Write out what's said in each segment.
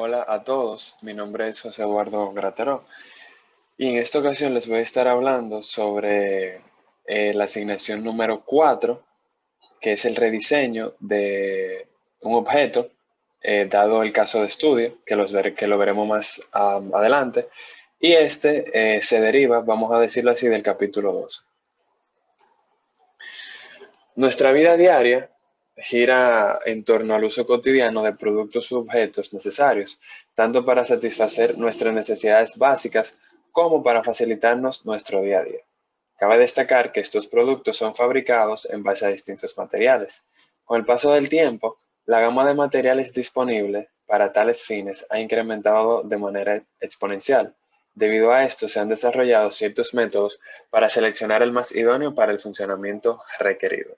Hola a todos, mi nombre es José Eduardo Grateró y en esta ocasión les voy a estar hablando sobre la asignación número 4, que es el rediseño de un objeto, dado el caso de estudio, que lo veremos más adelante, y se deriva, vamos a decirlo así, del capítulo 2. Nuestra vida diaria gira en torno al uso cotidiano de productos u objetos necesarios, tanto para satisfacer nuestras necesidades básicas como para facilitarnos nuestro día a día. Cabe destacar que estos productos son fabricados en base a distintos materiales. Con el paso del tiempo, la gama de materiales disponible para tales fines ha incrementado de manera exponencial. Debido a esto, se han desarrollado ciertos métodos para seleccionar el más idóneo para el funcionamiento requerido.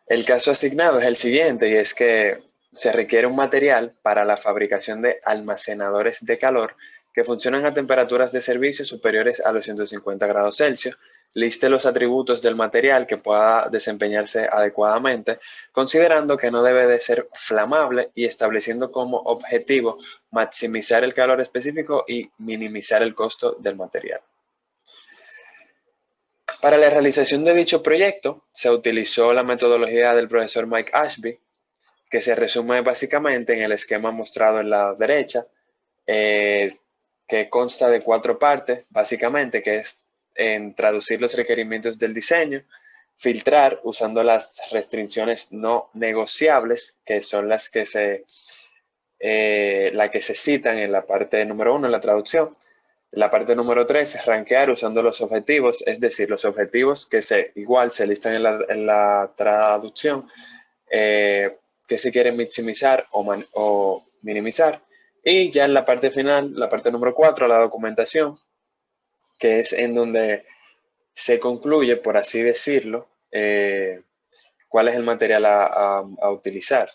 El caso asignado es el siguiente, y es que se requiere un material para la fabricación de almacenadores de calor que funcionan a temperaturas de servicio superiores a los 150 grados Celsius. Liste los atributos del material que pueda desempeñarse adecuadamente, considerando que no debe de ser flamable y estableciendo como objetivo maximizar el calor específico y minimizar el costo del material. Para la realización de dicho proyecto, se utilizó la metodología del profesor Mike Ashby, que se resume básicamente en el esquema mostrado en la derecha, eh, que consta de 4 partes, básicamente, que es en traducir los requerimientos del diseño, filtrar usando las restricciones no negociables, que son la que se citan en la parte número 1, en la traducción. La parte número 3 es rankear usando los objetivos, es decir, los objetivos que igual se listan en la traducción, que se quieren maximizar o minimizar. Y ya en la parte final, la parte número 4, la documentación, que es en donde se concluye, por así decirlo, cuál es el material a utilizar.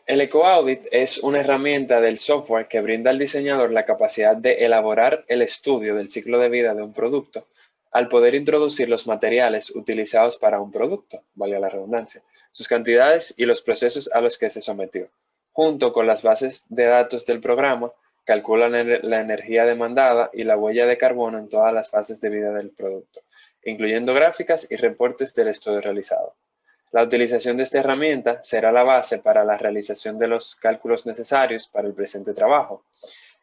El EcoAudit es una herramienta del software que brinda al diseñador la capacidad de elaborar el estudio del ciclo de vida de un producto al poder introducir los materiales utilizados para un producto, valga la redundancia, sus cantidades y los procesos a los que se sometió. Junto con las bases de datos del programa, calculan la energía demandada y la huella de carbono en todas las fases de vida del producto, incluyendo gráficas y reportes del estudio realizado. La utilización de esta herramienta será la base para la realización de los cálculos necesarios para el presente trabajo.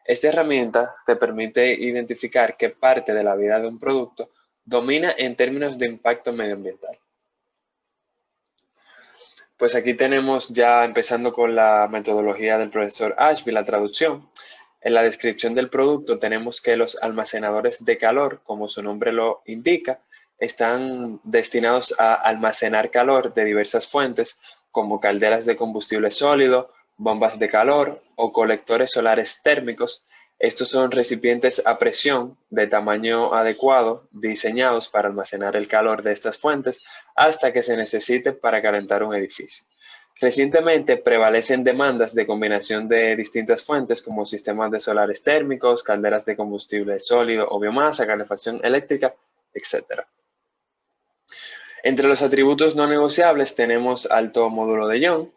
Esta herramienta te permite identificar qué parte de la vida de un producto domina en términos de impacto medioambiental. Pues aquí tenemos ya empezando con la metodología del profesor Ashby, la traducción. En la descripción del producto tenemos que los almacenadores de calor, como su nombre lo indica, están destinados a almacenar calor de diversas fuentes, como calderas de combustible sólido, bombas de calor o colectores solares térmicos. Estos son recipientes a presión de tamaño adecuado, diseñados para almacenar el calor de estas fuentes hasta que se necesite para calentar un edificio. Recientemente prevalecen demandas de combinación de distintas fuentes como sistemas de solares térmicos, calderas de combustible sólido o biomasa, calefacción eléctrica, etc. Entre los atributos no negociables tenemos alto módulo de Young,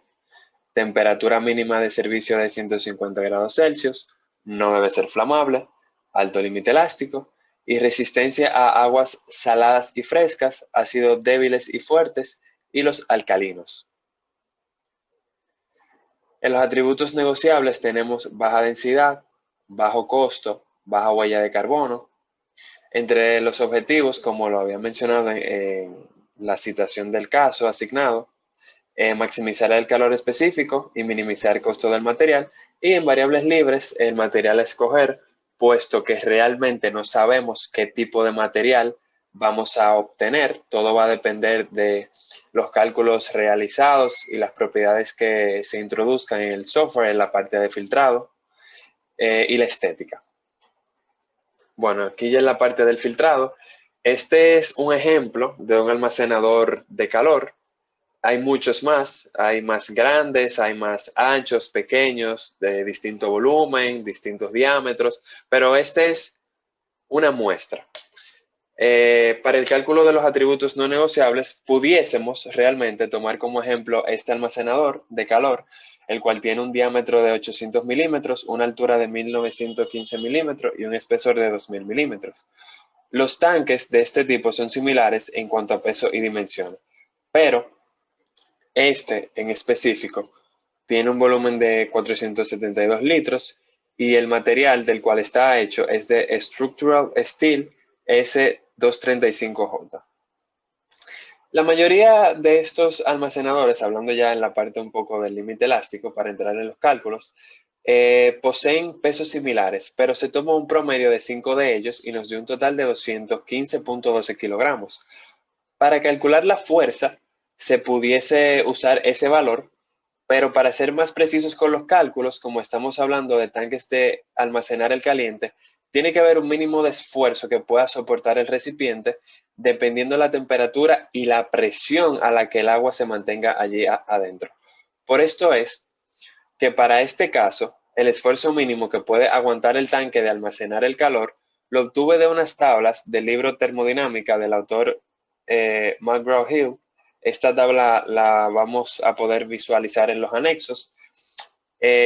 temperatura mínima de servicio de 150 grados Celsius, no debe ser flamable, alto límite elástico y resistencia a aguas saladas y frescas, ácidos débiles y fuertes y los alcalinos. En los atributos negociables tenemos baja densidad, bajo costo, baja huella de carbono. Entre los objetivos, como lo había mencionado en la citación del caso asignado, maximizar el calor específico y minimizar el costo del material, y en variables libres el material a escoger, puesto que realmente no sabemos qué tipo de material vamos a obtener. Todo va a depender de los cálculos realizados y las propiedades que se introduzcan en el software en la parte de filtrado y la estética. Bueno, aquí ya en la parte del filtrado, este es un ejemplo de un almacenador de calor. Hay muchos más, hay más grandes, hay más anchos, pequeños, de distinto volumen, distintos diámetros, pero este es una muestra. Para el cálculo de los atributos no negociables, pudiésemos realmente tomar como ejemplo este almacenador de calor, el cual tiene un diámetro de 800 milímetros, una altura de 1915 milímetros y un espesor de 2000 milímetros. Los tanques de este tipo son similares en cuanto a peso y dimensión, pero este en específico tiene un volumen de 472 litros y el material del cual está hecho es de Structural Steel S235J. La mayoría de estos almacenadores, hablando ya en la parte un poco del límite elástico para entrar en los cálculos, poseen pesos similares, pero se toma un promedio de 5 de ellos y nos dio un total de 215.12 kilogramos. Para calcular la fuerza, se pudiese usar ese valor, pero para ser más precisos con los cálculos, como estamos hablando de tanques de almacenar el caliente, tiene que haber un mínimo de esfuerzo que pueda soportar el recipiente dependiendo de la temperatura y la presión a la que el agua se mantenga allí adentro. Por esto es que para este caso, el esfuerzo mínimo que puede aguantar el tanque de almacenar el calor lo obtuve de unas tablas del libro Termodinámica del autor McGraw-Hill. Esta tabla la vamos a poder visualizar en los anexos.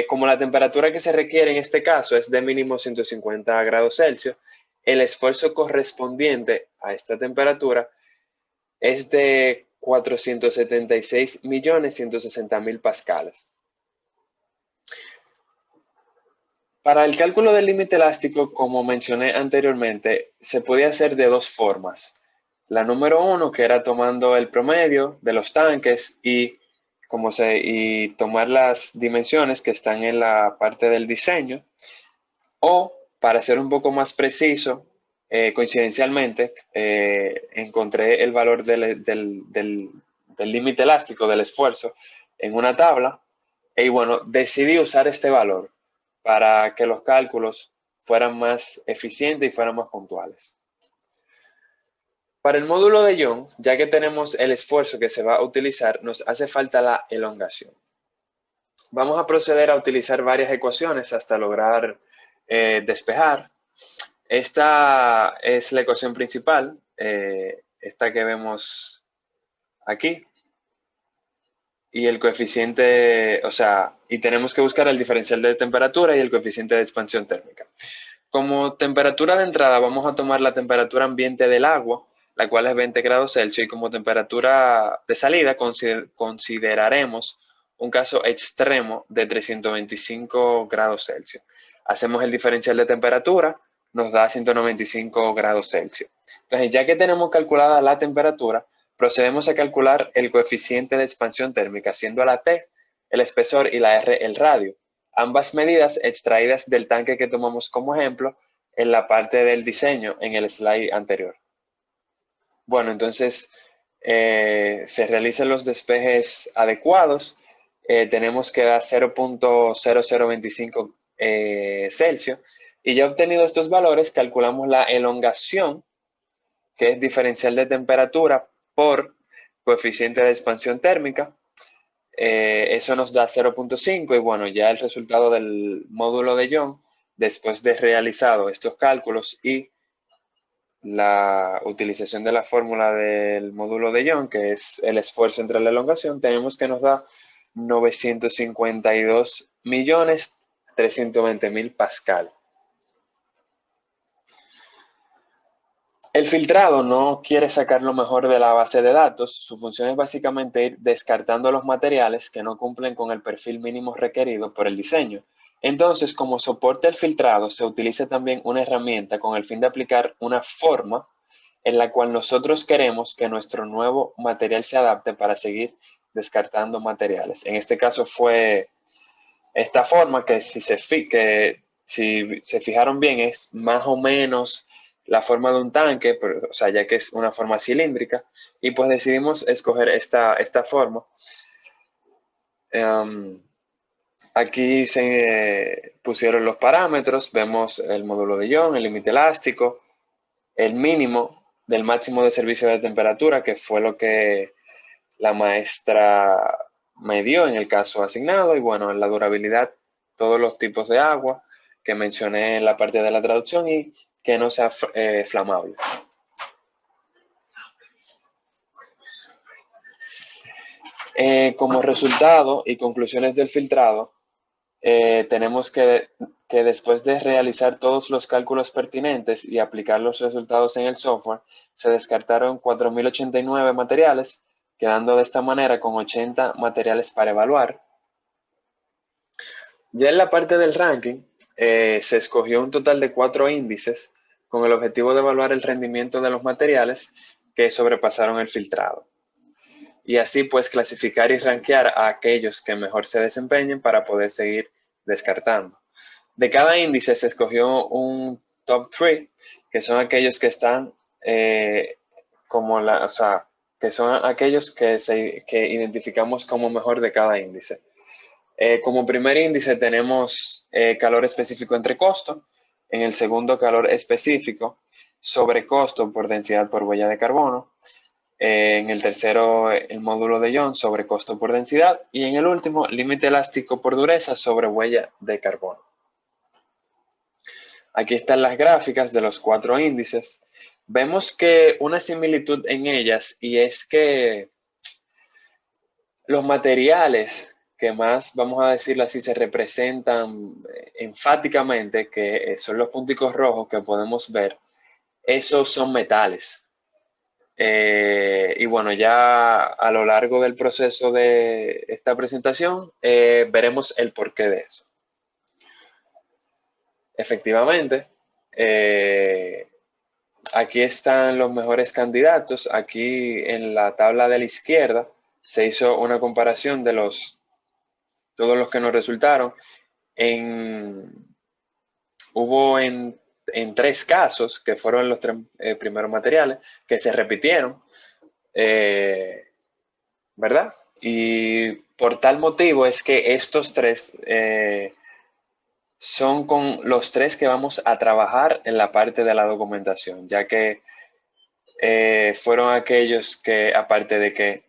Como la temperatura que se requiere en este caso es de mínimo 150 grados Celsius, el esfuerzo correspondiente a esta temperatura es de 476.160.000 pascales. Para el cálculo del límite elástico, como mencioné anteriormente, se podía hacer de dos formas. La número uno, que era tomando el promedio de los tanques y tomar las dimensiones que están en la parte del diseño. O, para ser un poco más preciso, coincidencialmente, encontré el valor del límite elástico, del esfuerzo, en una tabla. Y bueno, decidí usar este valor para que los cálculos fueran más eficientes y fueran más puntuales. Para el módulo de Young, ya que tenemos el esfuerzo que se va a utilizar, nos hace falta la elongación. Vamos a proceder a utilizar varias ecuaciones hasta lograr despejar. Esta es la ecuación principal, esta que vemos aquí. Y el coeficiente, y tenemos que buscar el diferencial de temperatura y el coeficiente de expansión térmica. Como temperatura de entrada vamos a tomar la temperatura ambiente del agua, la cual es 20 grados Celsius, y como temperatura de salida consideraremos un caso extremo de 325 grados Celsius. Hacemos el diferencial de temperatura, nos da 195 grados Celsius. Entonces, ya que tenemos calculada la temperatura, procedemos a calcular el coeficiente de expansión térmica, siendo la T el espesor y la R el radio. Ambas medidas extraídas del tanque que tomamos como ejemplo en la parte del diseño en el slide anterior. Bueno, entonces se realizan los despejes adecuados. Tenemos que dar 0.0025 Celsius. Y ya obtenido estos valores, calculamos la elongación, que es diferencial de temperatura por coeficiente de expansión térmica. Eso nos da 0.5 y bueno, ya el resultado del módulo de Young, después de realizado estos cálculos y la utilización de la fórmula del módulo de Young, que es el esfuerzo entre la elongación, tenemos que nos da 952.320.000 pascal. El filtrado no quiere sacar lo mejor de la base de datos. Su función es básicamente ir descartando los materiales que no cumplen con el perfil mínimo requerido por el diseño. Entonces, como soporte al filtrado, se utiliza también una herramienta con el fin de aplicar una forma en la cual nosotros queremos que nuestro nuevo material se adapte para seguir descartando materiales. En este caso fue esta forma que si se fijaron bien es más o menos la forma de un tanque, pero, ya que es una forma cilíndrica, y pues decidimos escoger esta forma. Aquí se pusieron los parámetros, vemos el módulo de Young, el límite elástico, el mínimo del máximo de servicio de temperatura, que fue lo que la maestra me dio en el caso asignado, y bueno, en la durabilidad, todos los tipos de agua que mencioné en la parte de la traducción y que no sea flamable. Como resultado y conclusiones del filtrado, tenemos que después de realizar todos los cálculos pertinentes y aplicar los resultados en el software, se descartaron 4.089 materiales, quedando de esta manera con 80 materiales para evaluar. Ya en la parte del ranking, se escogió un total de 4 índices con el objetivo de evaluar el rendimiento de los materiales que sobrepasaron el filtrado. Y así pues clasificar y rankear a aquellos que mejor se desempeñen para poder seguir descartando. De cada índice se escogió un top 3, que son aquellos que están o sea, que son aquellos que identificamos como mejor de cada índice. Como primer índice tenemos calor específico entre costo, en el segundo calor específico sobre costo por densidad por huella de carbono, en el tercero el módulo de Young sobre costo por densidad y en el último límite elástico por dureza sobre huella de carbono. Aquí están las gráficas de los 4 índices. Vemos que una similitud en ellas y es que los materiales que más, vamos a decirlo así, se representan enfáticamente, que son los punticos rojos que podemos ver, esos son metales. Y bueno, ya a lo largo del proceso de esta presentación veremos el porqué de eso. Efectivamente, aquí están los mejores candidatos. Aquí en la tabla de la izquierda se hizo una comparación de todos los que nos resultaron. Hubo en 3 casos, que fueron los 3 primeros materiales, que se repitieron, ¿verdad? Y por tal motivo es que estos 3 son con los 3 que vamos a trabajar en la parte de la documentación, ya que fueron aquellos que, aparte de que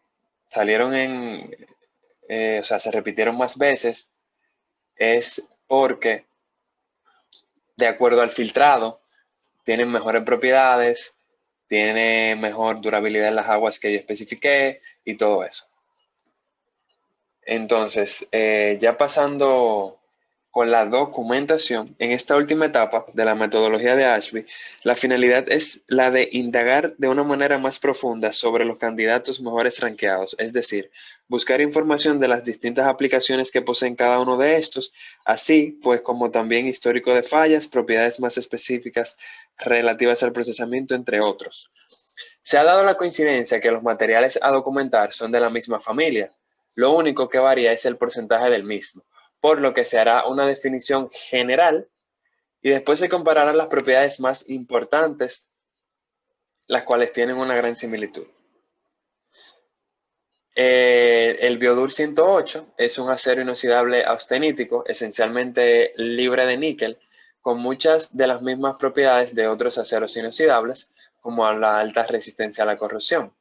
salieron o sea, se repitieron más veces, es porque, de acuerdo al filtrado, tienen mejores propiedades, tiene mejor durabilidad en las aguas que yo especifiqué y todo eso. Entonces, ya pasando con la documentación, en esta última etapa de la metodología de Ashby, la finalidad es la de indagar de una manera más profunda sobre los candidatos mejores rankeados, es decir, buscar información de las distintas aplicaciones que poseen cada uno de estos, así pues como también histórico de fallas, propiedades más específicas relativas al procesamiento, entre otros. Se ha dado la coincidencia que los materiales a documentar son de la misma familia. Lo único que varía es el porcentaje del mismo, por lo que se hará una definición general y después se compararán las propiedades más importantes, las cuales tienen una gran similitud. El Biodur 108 es un acero inoxidable austenítico, esencialmente libre de níquel, con muchas de las mismas propiedades de otros aceros inoxidables, como la alta resistencia a la corrosión.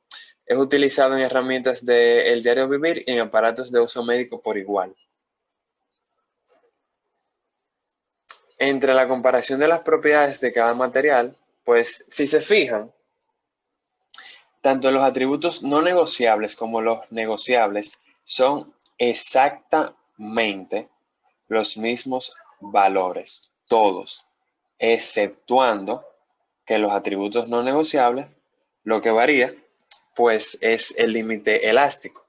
Es utilizado en herramientas del diario vivir y en aparatos de uso médico por igual. Entre la comparación de las propiedades de cada material, pues si se fijan, tanto los atributos no negociables como los negociables son exactamente los mismos valores, todos, exceptuando que los atributos no negociables, lo que varía, pues es el límite elástico.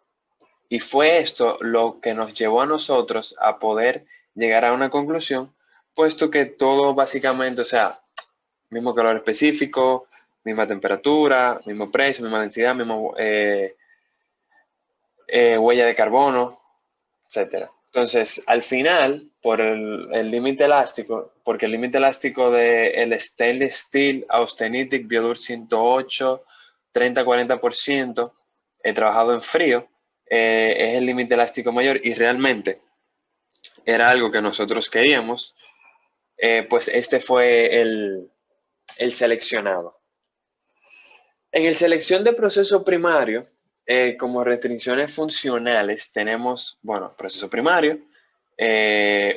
Y fue esto lo que nos llevó a nosotros a poder llegar a una conclusión, puesto que todo básicamente, o sea, mismo calor específico, misma temperatura, mismo precio, misma densidad, misma huella de carbono, etcétera. Entonces, al final, por el límite elástico, porque el límite elástico del Stainless Steel Austenitic Biodur 108, 30-40%, trabajado en frío, es el límite elástico mayor y realmente era algo que nosotros queríamos, pues este fue el seleccionado. En el selección de proceso primario, como restricciones funcionales, tenemos, bueno, proceso primario,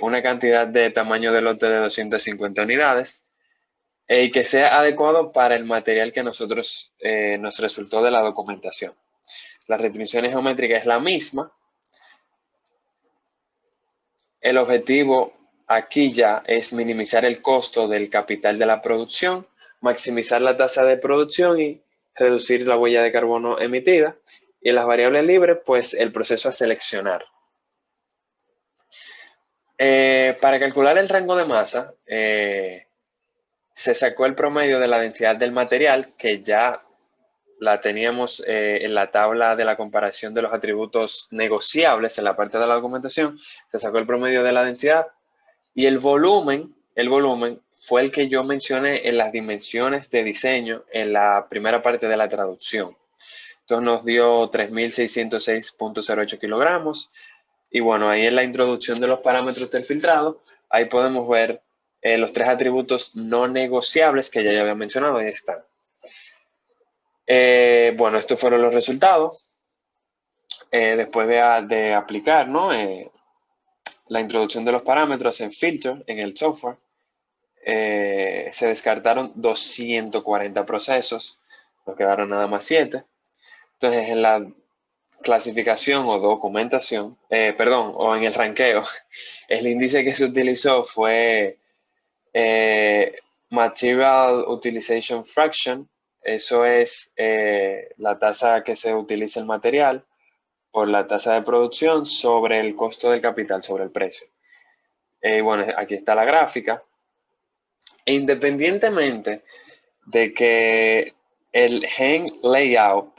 una cantidad de tamaño de lote de 250 unidades y que sea adecuado para el material que nosotros nos resultó de la documentación. la restricción geométrica es la misma. El objetivo aquí ya es minimizar el costo del capital de la producción, maximizar la tasa de producción y reducir la huella de carbono emitida. Y en las variables libres, pues el proceso a seleccionar. Para calcular el rango de masa, se sacó el promedio de la densidad del material, que ya la teníamos en la tabla de la comparación de los atributos negociables en la parte de la documentación. Se sacó el promedio de la densidad y el volumen fue el que yo mencioné en las dimensiones de diseño en la primera parte de la traducción. Entonces nos dio 3.606.08 kilogramos. Y bueno, ahí en la introducción de los parámetros del filtrado, ahí podemos ver los 3 atributos no negociables que ya había mencionado. Ahí están. Bueno, estos fueron los resultados. Después de aplicar, ¿no? La introducción de los parámetros en filter, en el software, se descartaron 240 procesos, nos quedaron nada más 7. Entonces, en la clasificación o documentación, o en el ranqueo, el índice que se utilizó fue Material Utilization Fraction. Eso es la tasa que se utiliza el material por la tasa de producción sobre el costo del capital, sobre el precio. Bueno, aquí está la gráfica. E independientemente de que el Gen Layout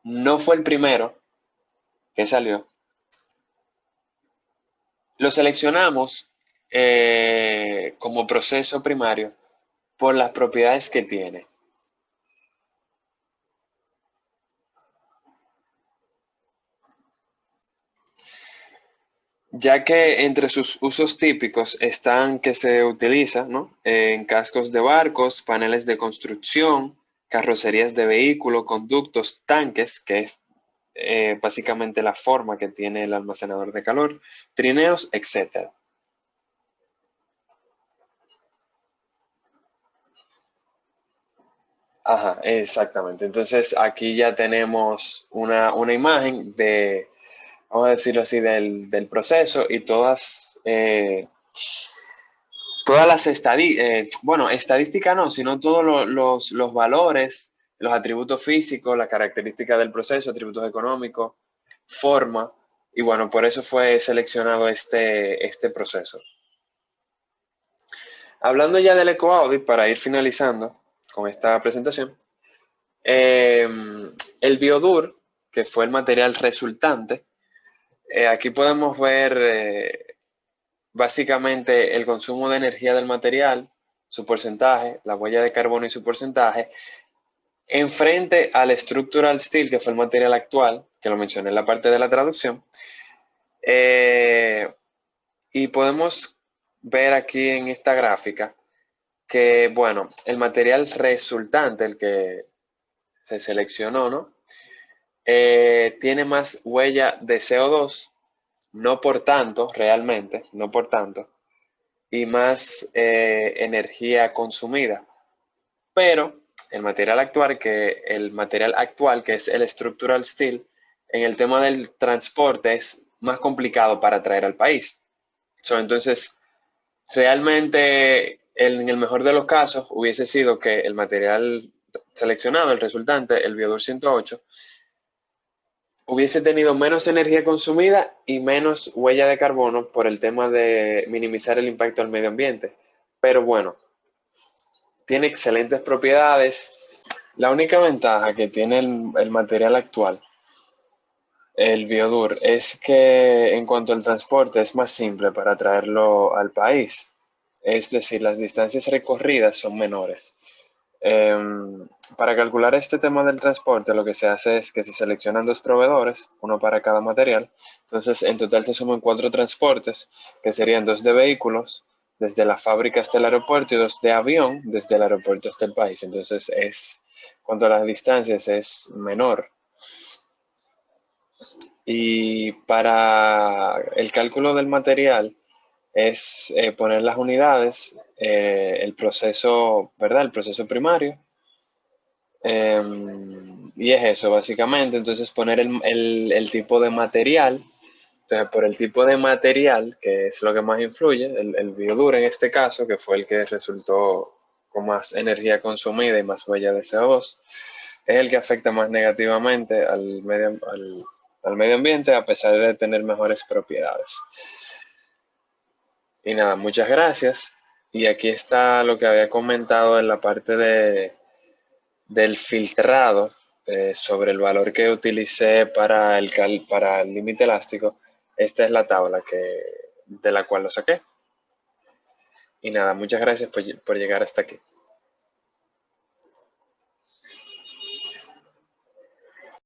no fue el primero que salió, lo seleccionamos como proceso primario por las propiedades que tiene. Ya que entre sus usos típicos están que se utiliza, ¿no? En cascos de barcos, paneles de construcción, carrocerías de vehículos, conductos, tanques, que es básicamente la forma que tiene el almacenador de calor, trineos, etc. Ajá, exactamente. Entonces aquí ya tenemos una imagen de, vamos a decirlo así, del proceso y todas las estadísticas, bueno, estadística no, sino todos los valores, los atributos físicos, las características del proceso, atributos económicos, forma, y bueno, por eso fue seleccionado este proceso. Hablando ya del EcoAudit, para ir finalizando con esta presentación, el Biodur, que fue el material resultante, aquí podemos ver básicamente el consumo de energía del material, su porcentaje, la huella de carbono y su porcentaje, enfrente al structural steel, que fue el material actual, que lo mencioné en la parte de la traducción. Y podemos ver aquí en esta gráfica que, bueno, el material resultante, el que se seleccionó, ¿no? Tiene más huella de CO2, no por tanto, realmente, no por tanto, y más energía consumida. Pero el material actual, que es el structural steel, en el tema del transporte es más complicado para traer al país. Entonces, realmente, en el mejor de los casos, hubiese sido que el material seleccionado, el resultante, el Biodur 108, hubiese tenido menos energía consumida y menos huella de carbono por el tema de minimizar el impacto al medio ambiente. Pero bueno, tiene excelentes propiedades. La única ventaja que tiene el material actual, el Biodur, es que en cuanto al transporte es más simple para traerlo al país. Es decir, las distancias recorridas son menores. Para calcular este tema del transporte, lo que se hace es que se seleccionan 2 proveedores, uno para cada material. Entonces, en total se suman 4 transportes, que serían 2 de vehículos, desde la fábrica hasta el aeropuerto, y 2 de avión, desde el aeropuerto hasta el país. Entonces, cuanto a las distancias, es menor. Y para el cálculo del material, es poner las unidades, el proceso, ¿verdad? El proceso primario, Y es eso, básicamente. Entonces poner el tipo de material. Entonces, por el tipo de material, que es lo que más influye, el bioduro en este caso, que fue el que resultó con más energía consumida y más huella de CO2, es el que afecta más negativamente al medio ambiente a pesar de tener mejores propiedades. Y nada, muchas gracias. Y aquí está lo que había comentado en la parte del filtrado sobre el valor que utilicé para el límite elástico. Esta es la tabla de la cual lo saqué. Y nada, muchas gracias por llegar hasta aquí.